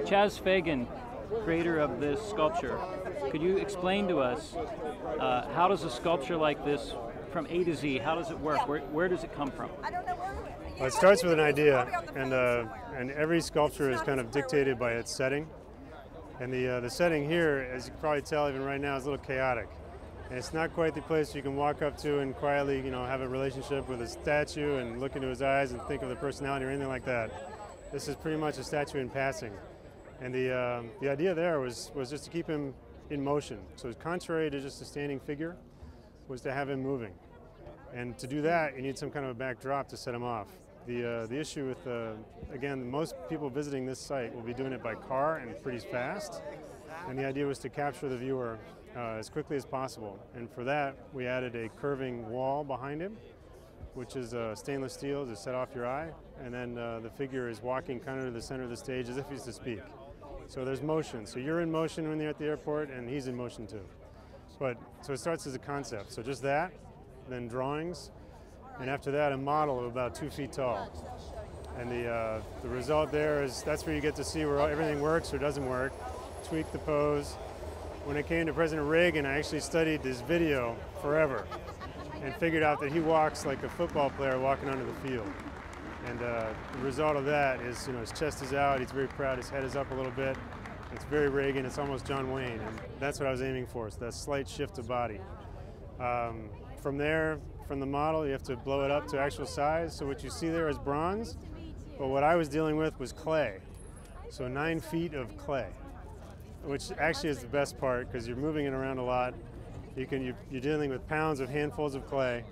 Chaz Fagan, creator of this sculpture, could you explain to us how does a sculpture like this, from A to Z, how does it work? Where does it come from? Well, it starts with an idea, and every sculpture is kind of dictated by its setting. And the setting here, as you can probably tell even right now, is a little chaotic. And it's not quite the place you can walk up to and quietly, have a relationship with a statue and look into his eyes and think of the personality or anything like that. This is pretty much a statue in passing. And the idea there was just to keep him in motion. So contrary to just a standing figure, was to have him moving. And to do that, you need some kind of a backdrop to set him off. The issue with, again, most people visiting this site will be doing it by car and pretty fast. And the idea was to capture the viewer as quickly as possible. And for that, we added a curving wall behind him, which is stainless steel to set off your eye. And then the figure is walking kind of to the center of the stage as if he's to speak. So there's motion. So you're in motion when you're at the airport, and he's in motion too. So it starts as a concept. So just that, then drawings, and after that, a model of about 2 feet tall. And the result there is, that's where you get to see where everything works or doesn't work, tweak the pose. When it came to President Reagan, I actually studied his video forever and figured out that he walks like a football player walking onto the field. And the result of that is, his chest is out, he's very proud, his head is up a little bit. It's very Reagan, it's almost John Wayne, and that's what I was aiming for, so that slight shift of body. From there, from the model, you have to blow it up to actual size, so what you see there is bronze, but what I was dealing with was clay. So 9 feet of clay, which actually is the best part, because you're moving it around a lot. You're dealing with pounds of handfuls of clay,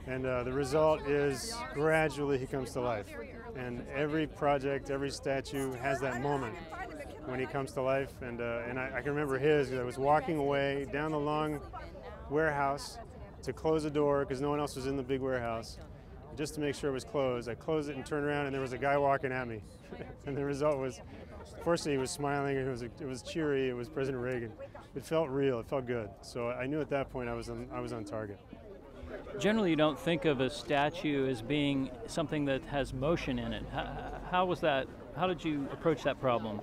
and the result is gradually he comes to life. And every project, every statue has that moment when he comes to life, and I can remember his, because I was walking away down the long warehouse to close the door because no one else was in the big warehouse, just to make sure it was closed. I closed it and turned around, and there was a guy walking at me. And the result was, fortunately, he was smiling, and it was cheery. It was President Reagan. It felt real. It felt good. So I knew at that point I was on target. Generally, you don't think of a statue as being something that has motion in it. How was that? How did you approach that problem?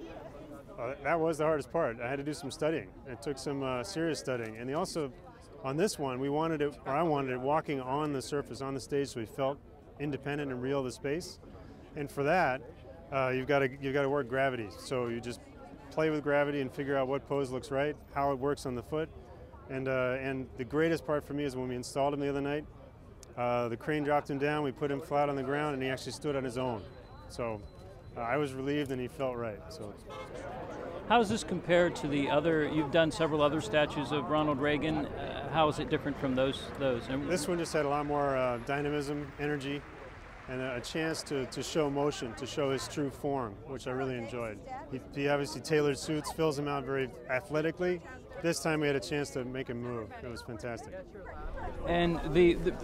That was the hardest part. I had to do some studying. It took some serious studying. And also, on this one, I wanted it walking on the surface, on the stage, so he felt independent and real of the space. And for that, you've got to work gravity. So you just play with gravity and figure out what pose looks right, how it works on the foot. And the greatest part for me is when we installed him the other night, the crane dropped him down, we put him flat on the ground, and he actually stood on his own. So I was relieved, and he felt right. So. How does this compare to the other? You've done several other statues of Ronald Reagan. How is it different from those? This one just had a lot more dynamism, energy, and a chance to show motion, to show his true form, which I really enjoyed. He obviously tailored suits, fills him out very athletically. This time we had a chance to make him move. It was fantastic. And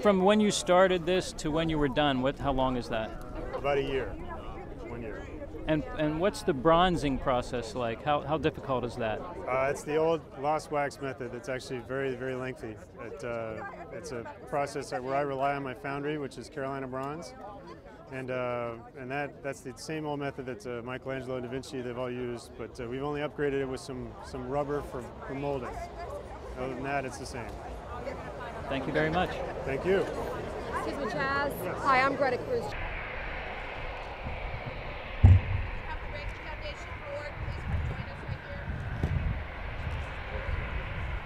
from when you started this to when you were done, how long is that? About a year. 1 year. And what's the bronzing process like? How difficult is that? It's the old lost wax method. It's actually very, very lengthy. It's a process where I rely on my foundry, which is Carolina Bronze, and that's the same old method that Michelangelo and Da Vinci, they've all used, but we've only upgraded it with some rubber for molding. Other than that, it's the same. Thank you very much. Thank you. Excuse me, Chaz. Hi, I'm Greta Cruz.